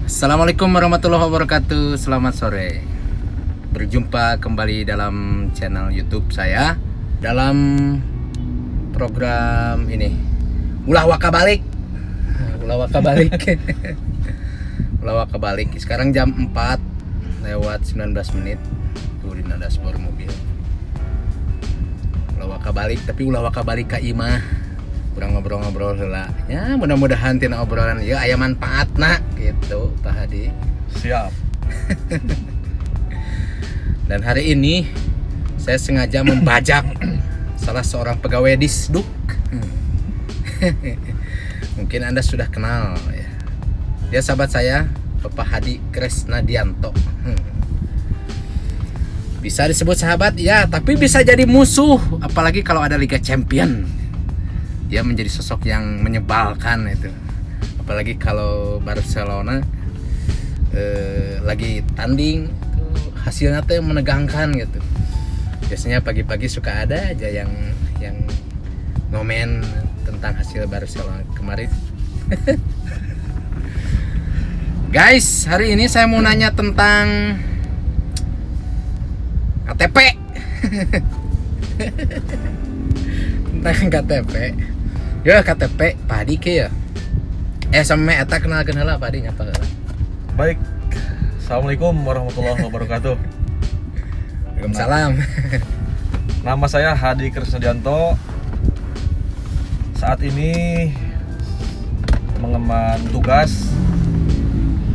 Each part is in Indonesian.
Assalamualaikum warahmatullahi wabarakatuh. Selamat sore. Berjumpa kembali dalam channel YouTube saya dalam program ini Ulah Waka Balik. Ulah Waka Balik. Ulah Waka Balik. Sekarang jam 4 lewat 19 menit. Tuh di dashboard mobil. Ulah Waka Balik, tapi ulah Waka Balik ka imah. Kurang ngobrol-ngobrol heula. Ya, mudah-mudahan tina obrolan ieu aya manfaatna gitu, Pak Hadi. Siap. Dan hari ini saya sengaja membajak salah seorang pegawai Disduk. Mungkin Anda sudah kenal ya. Dia sahabat saya, Bapak Hadi Kresnadianto. Bisa disebut sahabat ya, tapi bisa jadi musuh, apalagi kalau ada Liga Champion. Dia menjadi sosok yang menyebalkan itu, apalagi kalau Barcelona lagi tanding hasilnya tuh menegangkan gitu. Biasanya pagi-pagi suka ada aja yang ngomen tentang hasil Barcelona kemarin. Guys, hari ini saya mau nanya tentang KTP. Tentang KTP. Ya KTP Pak Hadi ke ya. Sama eta kenalkeun heula Pak Hadi nyapa heula. Baik. Assalamualaikum warahmatullahi wabarakatuh. Waalaikumsalam. Nama saya Hadi Kresnadianto. Saat ini mengemban tugas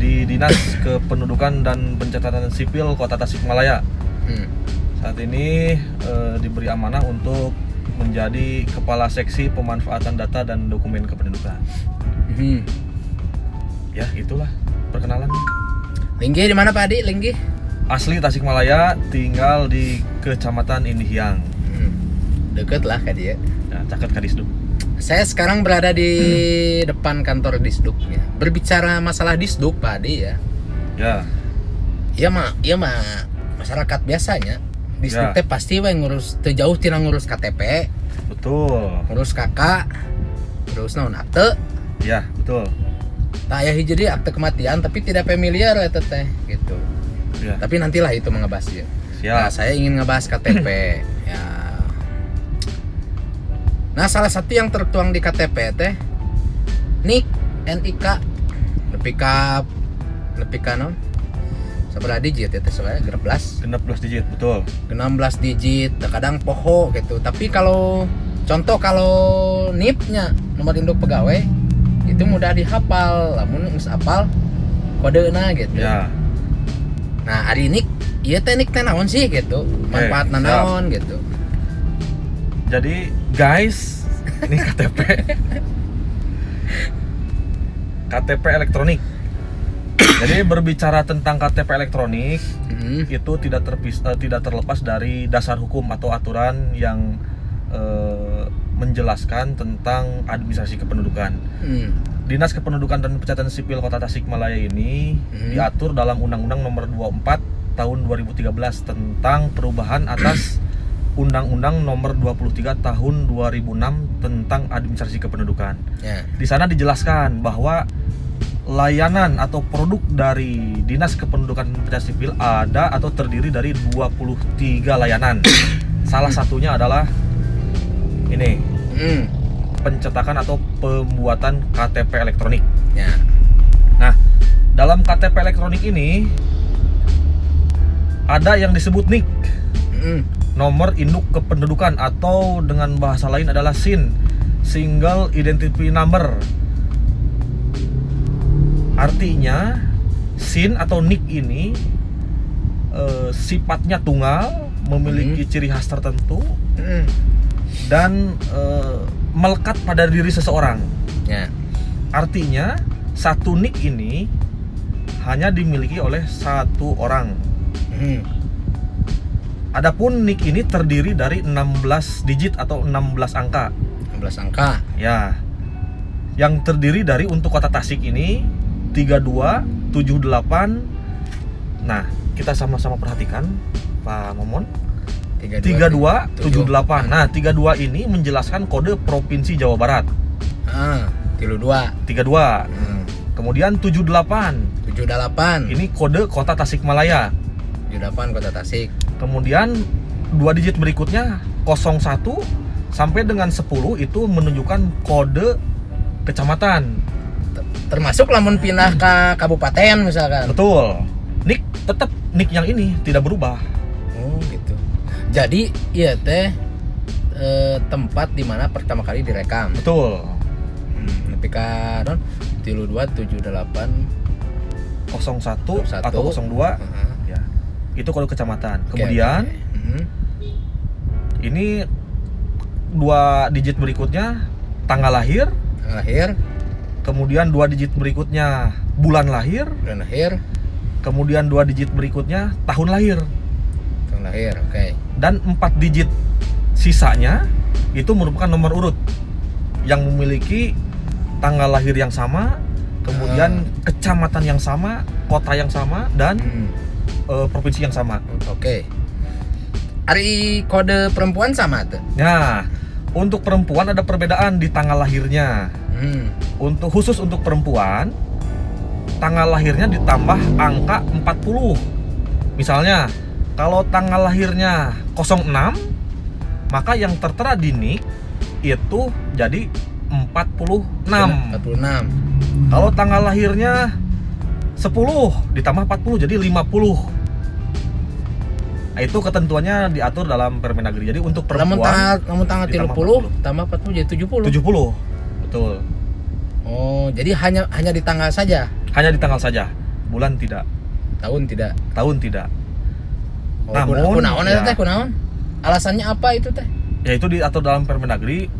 di Dinas Kependudukan dan Pencatatan Sipil Kota Tasikmalaya. Saat ini diberi amanah untuk menjadi Kepala Seksi Pemanfaatan Data dan Dokumen Kependudukan. Ya, itulah perkenalan. Linggih di mana Pak Hadi? Linggih? Asli Tasikmalaya, tinggal di Kecamatan Indihiyang. Deket lah ke dia. Ya, caket ka Disduk. Saya sekarang berada di depan kantor Disduk ya. Berbicara masalah Disduk Pak Hadi ya. Ya. Iya mah masyarakat biasanya Disduk teh pasti we ngurus teu jauh tina ngurus KTP, Betul. ngurus kakak, terus naon akte. Ya, betul. Tak aya hiji deui akte kematian tapi tidak familiar eta teh gitu. Ya. Tapi nantilah itu mengebahas ya. Siap. Nah, saya ingin ngebahas KTP ya. Nah, salah satu yang tertuang di KTP teh NIK nepi ka naon? Sabaraha digit ya teh soalnya 16 digit, betul. 16 digit, kadang poho gitu. Tapi kalau contoh kalau NIP-nya nomor induk pegawai itu mudah dihafal, lamun geus hafal kodena gitu. Ya. Nah, ari NIK ieu teh NIK teh naon sih gitu. Manfaatna naon gitu. Jadi, guys, ini KTP. KTP elektronik. Jadi berbicara tentang KTP elektronik itu tidak terlepas dari dasar hukum atau aturan yang menjelaskan tentang administrasi kependudukan. Dinas Kependudukan dan Pencatatan Sipil Kota Tasikmalaya ini diatur dalam Undang-Undang Nomor 24 Tahun 2013 tentang perubahan atas Undang-Undang Nomor 23 Tahun 2006 tentang administrasi kependudukan. Ya. Di sana dijelaskan bahwa layanan atau produk dari Dinas Kependudukan dan Pencatatan Sipil ada atau terdiri dari 23 layanan. Salah satunya adalah ini, pencetakan atau pembuatan KTP elektronik. Ya. Nah, dalam KTP elektronik ini ada yang disebut NIK, nomor induk kependudukan, atau dengan bahasa lain adalah SIN, Single Identity Number. Artinya SIN atau NIK ini sifatnya tunggal, memiliki ciri khas tertentu dan melekat pada diri seseorang. Ya. Artinya satu NIK ini hanya dimiliki oleh satu orang. Adapun NIK ini terdiri dari 16 digit atau 16 angka. 16 angka. Ya. Yang terdiri dari untuk kota Tasik ini 3278. Nah, kita sama-sama perhatikan Pak Momon. 3278. Nah, 32 ini menjelaskan kode Provinsi Jawa Barat. 32. 32. Kemudian 78. 78. Ini kode Kota Tasikmalaya. 78 Kota Tasik. Kemudian 2 digit berikutnya 01 sampai dengan 10 itu menunjukkan kode kecamatan. Termasuk lamun pindah ke kabupaten misalkan. Betul. Nik tetap nik yang ini tidak berubah. Oh gitu. Jadi iya teh tempat di mana pertama kali direkam. Betul. Nepi ka non 3278 01 atau 02 ya. Itu kode kecamatan. Kemudian ini 2 digit berikutnya tanggal lahir. Kemudian 2 digit berikutnya bulan lahir. Kemudian 2 digit berikutnya tahun lahir. Oke. Dan 4 digit sisanya itu merupakan nomor urut yang memiliki tanggal lahir yang sama, kemudian kecamatan yang sama, kota yang sama, dan provinsi yang sama. Oke. Ari kode perempuan sama tuh? Nah, untuk perempuan ada perbedaan di tanggal lahirnya. Khusus untuk perempuan, tanggal lahirnya ditambah angka 40. Misalnya, kalau tanggal lahirnya 06, maka yang tertera di NIK itu jadi 46. Kalau tanggal lahirnya 10 ditambah 40 jadi 50. Nah, itu ketentuannya diatur dalam Permendagri. Jadi untuk perempuan namun tanggal 30 tambah 40 jadi 70. 70. Betul. Oh, jadi hanya di tanggal saja. Hanya di tanggal saja. Bulan tidak. Tahun tidak. Tahun tidak. Oh, kunaon ya. Kunaon? Alasannya apa itu teh? Ya itu diatur dalam Permendagri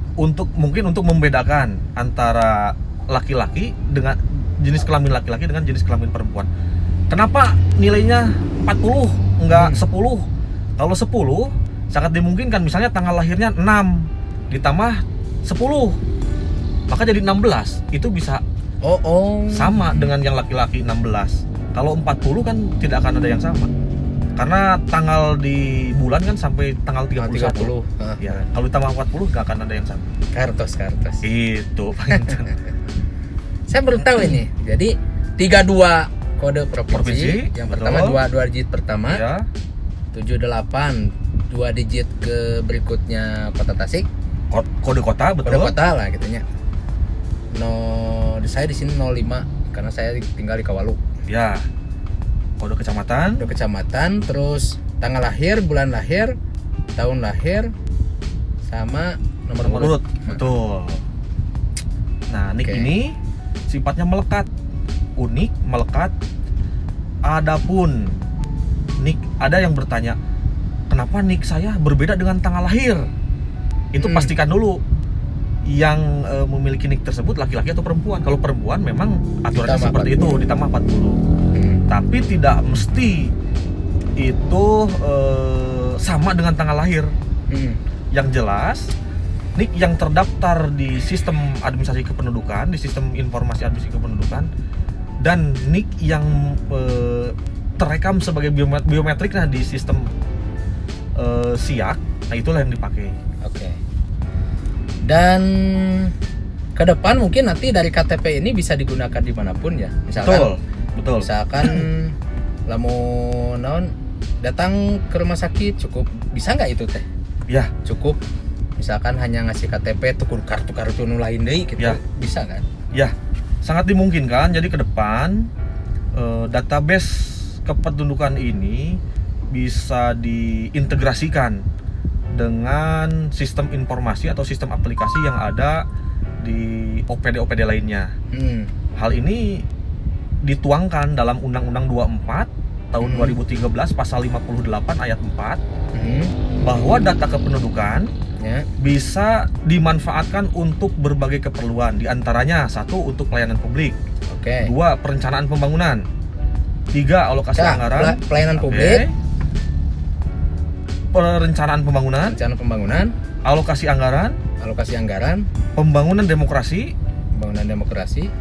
mungkin untuk membedakan antara laki-laki dengan jenis kelamin laki-laki dengan jenis kelamin perempuan. Kenapa nilainya 40 enggak 10? Kalau 10 sangat dimungkinkan misalnya tanggal lahirnya 6 ditambah 10 maka jadi 16. Itu bisa sama dengan yang laki-laki 16. Kalau 40 kan tidak akan ada yang sama. Karena tanggal di bulan kan sampai tanggal 31. Ya, kalau ditambah 40 nggak akan ada yang sama. Kartos. Itu. Saya baru tahu ini. Jadi 32 kode provinsi. Yang pertama 2 digit pertama. Ya. 78 2 digit ke berikutnya Kota Tasik. Kode kota, betul. Kode kota lah gitunya. Saya di sini 05 karena saya tinggal di Kawalu. Ya. Kode kecamatan, terus tanggal lahir, bulan lahir, tahun lahir, sama nomor urut. Betul. Nah, NIK ini sifatnya melekat, unik, melekat. Adapun NIK, ada yang bertanya, kenapa NIK saya berbeda dengan tanggal lahir? Itu pastikan dulu yang memiliki NIK tersebut laki-laki atau perempuan. Kalau perempuan memang aturannya seperti 40. Itu ditambah 40. Tapi tidak mesti itu sama dengan tanggal lahir. Yang jelas NIK yang terdaftar di sistem administrasi kependudukan, di sistem informasi administrasi kependudukan, dan NIK yang terekam sebagai biometrik di sistem SIAK, nah itulah yang dipakai. Oke. Dan ke depan mungkin nanti dari KTP ini bisa digunakan dimanapun ya. Misalkan Betul. Misalkan lamun datang ke rumah sakit cukup bisa nggak itu teh? Ya, cukup. Misalkan hanya ngasih KTP tuker kartu lain deh gitu. Ya. Bisa kan? Ya, sangat dimungkinkan. Jadi ke depan database kependudukan ini bisa diintegrasikan dengan sistem informasi atau sistem aplikasi yang ada di OPD lainnya. Hal ini dituangkan dalam Undang-Undang 24 tahun 2013 pasal 58 ayat 4 bahwa data kependudukan bisa dimanfaatkan untuk berbagai keperluan, diantaranya 1 untuk pelayanan publik, 2 perencanaan pembangunan, 3 alokasi anggaran, pelayanan publik, perencanaan pembangunan, alokasi anggaran, pembangunan demokrasi,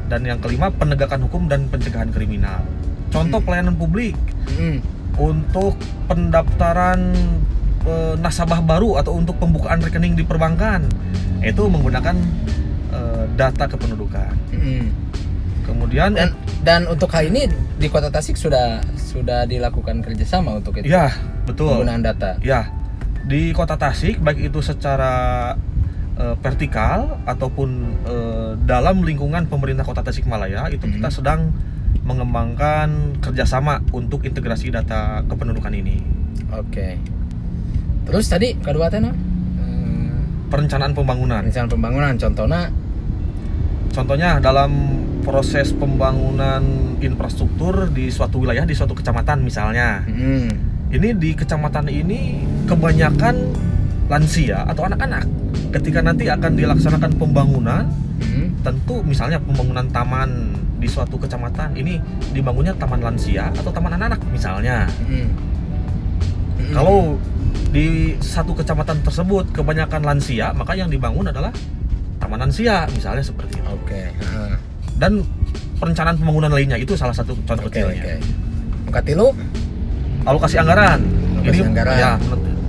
dan yang kelima penegakan hukum dan pencegahan kriminal. Contoh pelayanan publik untuk pendaftaran nasabah baru atau untuk pembukaan rekening di perbankan itu menggunakan data kependudukan. Kemudian dan untuk hal ini di Kota Tasik sudah dilakukan kerjasama untuk itu. Ya, betul. Penggunaan data. Ya, di Kota Tasik baik itu secara vertikal ataupun dalam lingkungan pemerintah Kota Tasikmalaya itu kita sedang mengembangkan kerjasama untuk integrasi data kependudukan ini. Oke. Terus tadi kedua teh Perencanaan pembangunan. rencana pembangunan Contohnya dalam proses pembangunan infrastruktur di suatu wilayah, di suatu kecamatan misalnya. Ini di kecamatan ini kebanyakan lansia atau anak-anak. Ketika nanti akan dilaksanakan pembangunan, tentu misalnya pembangunan taman di suatu kecamatan ini dibangunnya taman lansia atau taman anak-anak misalnya. Kalau di satu kecamatan tersebut kebanyakan lansia, maka yang dibangun adalah taman lansia misalnya seperti itu. Oke. Dan perencanaan pembangunan lainnya itu salah satu contoh kecilnya. Muka tilu Alokasi anggaran. Alokasi Ini anggaran. ya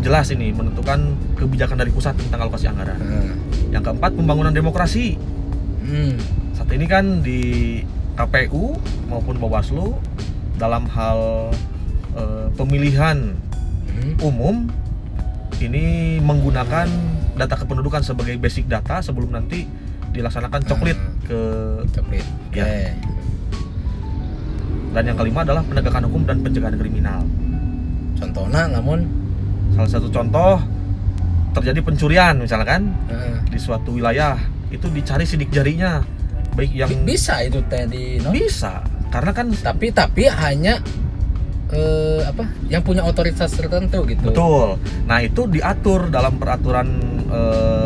jelas ini menentukan kebijakan dari pusat tentang alokasi anggaran. Yang keempat pembangunan demokrasi. Saat ini kan di KPU maupun Bawaslu dalam hal pemilihan umum ini menggunakan data kependudukan sebagai basic data sebelum nanti dilaksanakan coklit ke ya. Okay. Dan yang kelima adalah penegakan hukum dan pencegahan kriminal. Contohnya namun Salah satu contoh terjadi pencurian misalkan di suatu wilayah, itu dicari sidik jarinya, baik yang bisa itu tadi bisa karena kan tapi hanya yang punya otoritas tertentu gitu. betul. Nah itu diatur dalam peraturan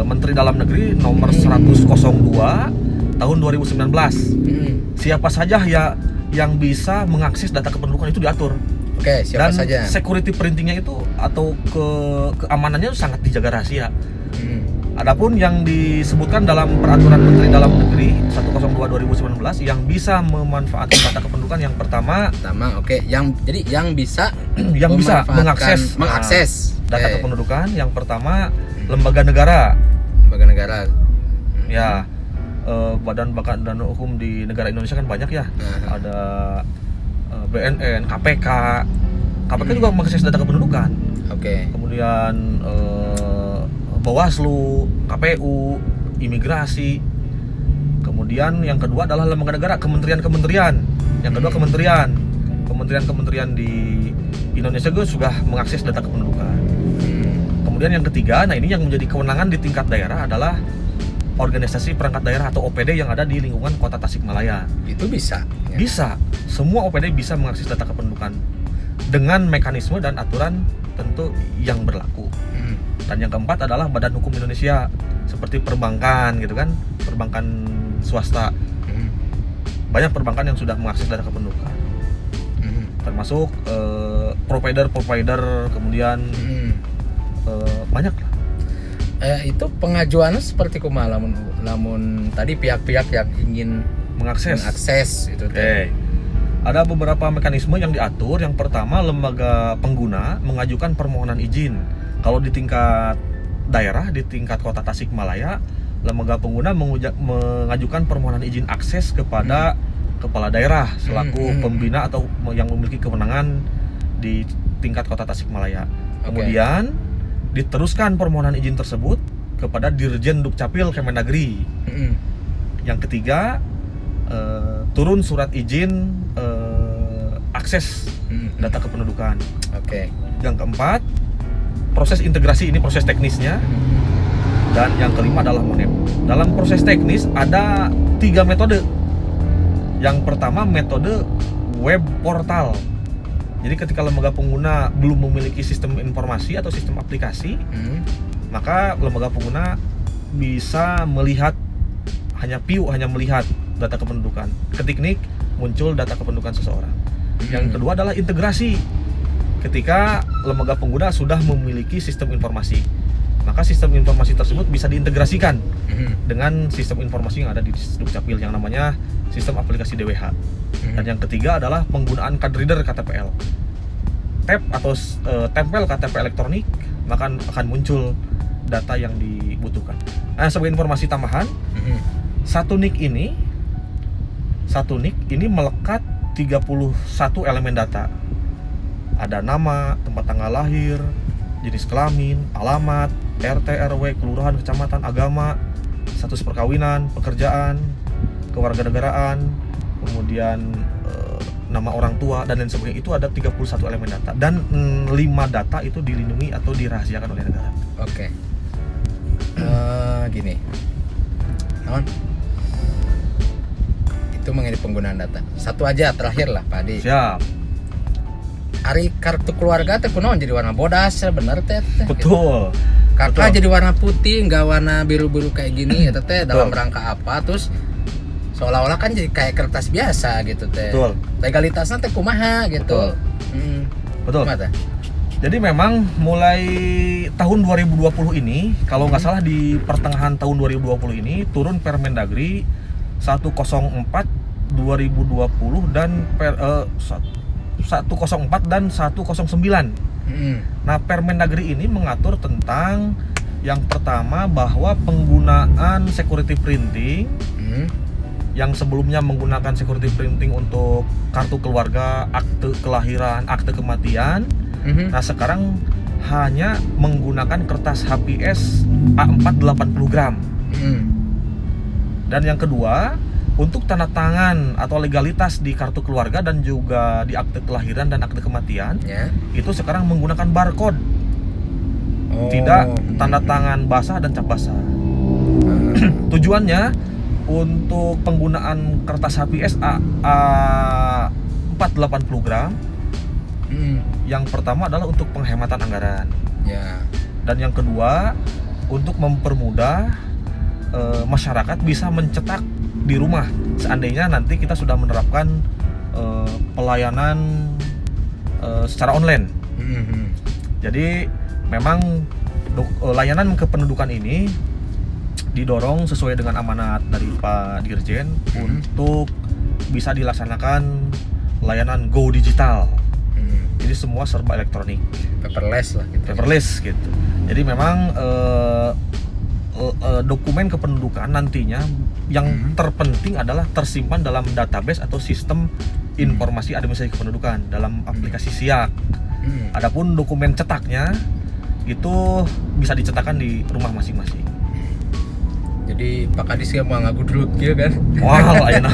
Menteri Dalam Negeri nomor 102 tahun 2019. Siapa saja ya yang bisa mengakses data kependudukan itu diatur. Oke, siapa dan saja. Security printingnya itu atau keamanannya itu sangat dijaga rahasia. Adapun yang disebutkan dalam peraturan Menteri Dalam Negeri 102 2019 yang bisa memanfaatkan data kependudukan yang pertama, yang bisa mengakses data kependudukan yang pertama lembaga negara. Ya, badan hukum di negara Indonesia kan banyak ya. Ada BNN, KPK juga mengakses data kependudukan. Kemudian Bawaslu, KPU, imigrasi. Kemudian yang kedua adalah lembaga negara, kementerian-kementerian. Yang kedua kementerian di Indonesia juga sudah mengakses data kependudukan. Kemudian yang ketiga, nah ini yang menjadi kewenangan di tingkat daerah adalah organisasi perangkat daerah atau OPD yang ada di lingkungan Kota Tasikmalaya. Itu bisa. Ya? Bisa. Semua OPD bisa mengakses data kependudukan dengan mekanisme dan aturan tentu yang berlaku. Dan yang keempat adalah Badan Hukum Indonesia seperti perbankan gitu kan, perbankan swasta. Banyak perbankan yang sudah mengakses data kependudukan. Termasuk provider, kemudian banyak lah. Itu pengajuannya seperti kumaha namun tadi pihak-pihak yang ingin mengakses itu. Ada beberapa mekanisme yang diatur. Yang pertama, lembaga pengguna mengajukan permohonan izin. Kalau di tingkat daerah, di tingkat Kota Tasikmalaya, lembaga pengguna mengajukan permohonan izin akses kepada kepala daerah selaku pembina atau yang memiliki kewenangan di tingkat Kota Tasikmalaya. Kemudian diteruskan permohonan izin tersebut kepada Dirjen Dukcapil Kemendagri. Yang ketiga, turun surat izin akses data kependudukan. Yang keempat, proses integrasi, ini proses teknisnya. Dan yang kelima adalah monet. Dalam proses teknis ada 3 metode. Yang pertama metode web portal. Jadi ketika lembaga pengguna belum memiliki sistem informasi atau sistem aplikasi, maka lembaga pengguna bisa melihat hanya melihat data kependudukan. Ketik nik, muncul data kependudukan seseorang. Yang kedua adalah integrasi. Ketika lembaga pengguna sudah memiliki sistem informasi, maka sistem informasi tersebut bisa diintegrasikan dengan sistem informasi yang ada di Dukcapil yang namanya sistem aplikasi DWH. Dan yang ketiga adalah penggunaan card reader KTPL. Tap atau tempel KTP elektronik, maka akan muncul data yang dibutuhkan. Nah, sebagai informasi tambahan, satu NIK ini satu NIK ini melekat 31 elemen data. Ada nama, tempat tanggal lahir, jenis kelamin, alamat, RT, RW, kelurahan, kecamatan, agama, status perkawinan, pekerjaan, kewarganegaraan, kemudian nama orang tua dan lain sebagainya. Itu ada 31 elemen data dan 5 data itu dilindungi atau dirahasiakan oleh negara. Oke. Gini. Non. Itu mengenai penggunaan data. Satu aja terakhir lah, Pak Adi. Siap. Ari kartu keluarga teh kunaon jadi warna bodas, bener teh. Betul. Kakak Betul. jadi warna putih, nggak warna biru-biru kayak gini, ya teh dalam rangka apa? Terus seolah-olah kan jadi kayak kertas biasa gitu teh. Betul. Legalitasnya teh kumaha gitu. Betul. Kumaha teh? Jadi memang mulai tahun 2020 ini, kalau nggak salah di pertengahan tahun 2020 ini turun Permendagri 104 2020 dan 104 dan 109. Nah, Permendagri ini mengatur tentang yang pertama bahwa penggunaan security printing yang sebelumnya menggunakan security printing untuk kartu keluarga, akte kelahiran, akte kematian. Nah, sekarang hanya menggunakan kertas HPS A4 80 gram. Dan yang kedua, untuk tanda tangan atau legalitas di kartu keluarga dan juga di akte kelahiran dan akte kematian, itu sekarang menggunakan barcode. Tidak tanda tangan basah dan cap basah. Tujuannya untuk penggunaan kertas HPS A4 80 gram. Yang pertama adalah untuk penghematan anggaran. Dan yang kedua, untuk mempermudah masyarakat bisa mencetak di rumah seandainya nanti kita sudah menerapkan pelayanan secara online. Jadi memang layanan kependudukan ini didorong sesuai dengan amanat dari Pak Dirjen untuk bisa dilaksanakan layanan go digital. Jadi semua serba elektronik, paperless lah gitu. Paperless gitu. Jadi memang dokumen kependudukan nantinya yang terpenting adalah tersimpan dalam database atau sistem informasi administrasi kependudukan dalam aplikasi SIAK. Adapun dokumen cetaknya itu bisa dicetakkan di rumah masing-masing. Jadi Pak Kadis ya mau ngagudruk ya kan? Wow, ayeuna.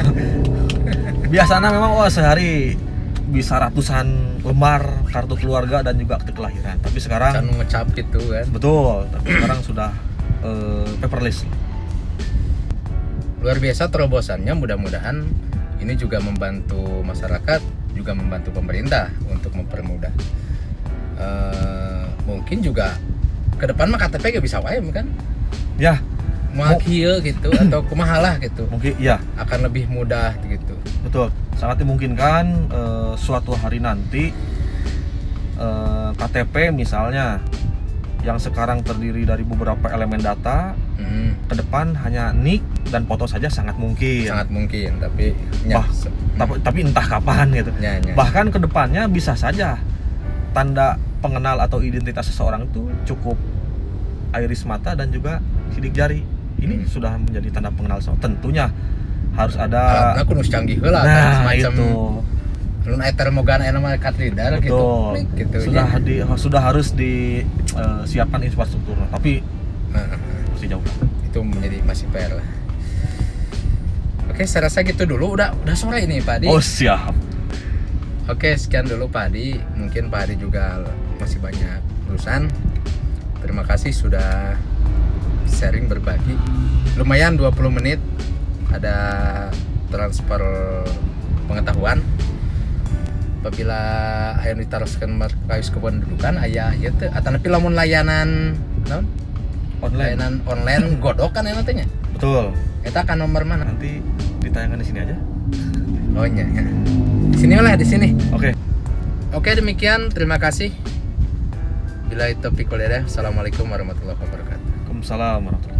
Biasanya memang sehari bisa ratusan lembar kartu keluarga dan juga akte kelahiran. Tapi sekarang can ngecap gitu kan. Betul, tapi sekarang sudah paperless. Luar biasa terobosannya, mudah-mudahan ini juga membantu masyarakat, juga membantu pemerintah untuk mempermudah. Mungkin juga ke depan mah KTP gak bisa wae kan? Ya, mau kieu gitu atau kumaha gitu. Mungkin ya akan lebih mudah gitu. Betul, sangat dimungkinkan suatu hari nanti KTP misalnya yang sekarang terdiri dari beberapa elemen data, ke depan hanya nik dan foto saja sangat mungkin. Sangat mungkin, tapi tapi entah kapan gitu. Bahkan ke depannya bisa saja tanda pengenal atau identitas seseorang itu cukup iris mata dan juga sidik jari. Ini sudah menjadi tanda pengenal seseorang. Tentunya harus ada alatnya kudu canggih heula kan, semacam itu. Nun aya mogaan aya nama card reader gitu. Sudah harus disiapkan infrastruktur, tapi masih jauh. Itu masih PR lah. Oke, saya rasa gitu dulu. Udah sore ini Pak Adi. Oh, siap. Oke, sekian dulu Pak Adi. Mungkin Pak Adi juga masih banyak urusan. Terima kasih sudah sharing berbagi. Lumayan 20 menit ada transfer pengetahuan. Apabila aya ditaroskeun markais kependudukan aya ieu teh atanapi lamun layanan naon? Layanan online godok kan eta teh nya. Betul. Eta kan nomor mana? Nanti ditayangkan di sini aja. Oh iya ya. Di sini lah, di sini. Oke. Oke, demikian. Terima kasih. Bila itu topik kuliah. Assalamualaikum warahmatullahi wabarakatuh. Waalaikumsalam warahmatullahi wabarakatuh.